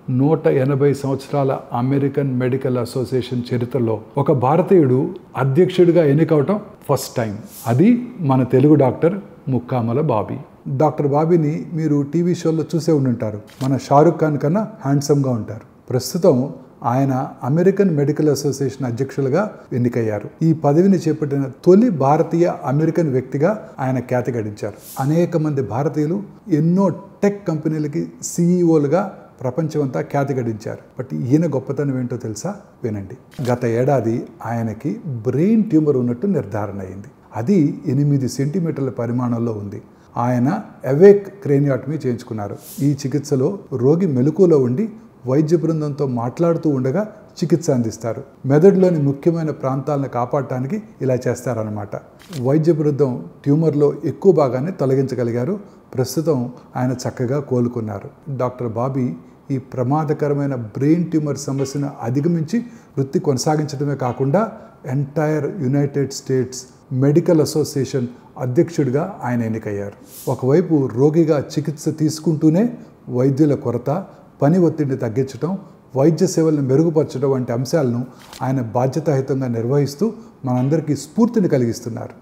180 సంవత్సరాల American medical association చరిత్రలో ఒక భారతీయుడు అధ్యక్షుడిగా ఎన్నికవటం ఫస్ట్ టైం. అది మన తెలుగు డాక్టర్ ముక్కామల బాబీ. డాక్టర్ బాబీని మీరు టీవీ షోల్లో చూసే ఉండుంటారు. మన షారుఖ్ ఖాన్ కన్నా హ్యాండ్సమ్గా ఉంటారు. ప్రస్తుతం ఆయన అమెరికన్ మెడికల్ అసోసియేషన్ అధ్యక్షులుగా ఎన్నికయ్యారు. ఈ పదవిని చేపట్టిన తొలి భారతీయ అమెరికన్ వ్యక్తిగా ఆయన ఖ్యాతి గడించారు. అనేక మంది భారతీయులు ఎన్నో టెక్ కంపెనీలకి సీఈఓలుగా ప్రపంచమంతా ఖ్యాతి గడించారు. బట్ ఈయన గొప్పతనం ఏంటో తెలుసా? వినండి. గత ఏడాది ఆయనకి బ్రెయిన్ ట్యూమర్ ఉన్నట్టు నిర్ధారణ అయింది. అది 8 సెంటీమీటర్ల పరిమాణంలో ఉంది. ఆయన అవేక్ క్రేనియాటమీ చేయించుకున్నారు. ఈ చికిత్సలో రోగి మెలకువలో ఉండి వైద్య బృందంతో మాట్లాడుతూ ఉండగా చికిత్స అందిస్తారు. మెదడులోని ముఖ్యమైన ప్రాంతాలను కాపాడటానికి ఇలా చేస్తారన్నమాట. వైద్య బృందం ట్యూమర్లో ఎక్కువ భాగాన్ని తొలగించగలిగారు. ప్రస్తుతం ఆయన చక్కగా కోలుకున్నారు. డాక్టర్ బాబీ ఈ ప్రమాదకరమైన బ్రెయిన్ ట్యూమర్ సమస్యను అధిగమించి వృత్తి కొనసాగించడమే కాకుండా entire United states medical association అధ్యక్షుడిగా ఆయన ఎన్నికయ్యారు. ఒకవైపు రోగిగా చికిత్స తీసుకుంటూనే వైద్యుల కొరత, పని ఒత్తిడిని తగ్గించడం, వైద్య సేవలను మెరుగుపరచడం వంటి అంశాలను ఆయన బాధ్యతాయుతంగా నిర్వహిస్తూ మనందరికీ స్ఫూర్తిని కలిగిస్తున్నారు.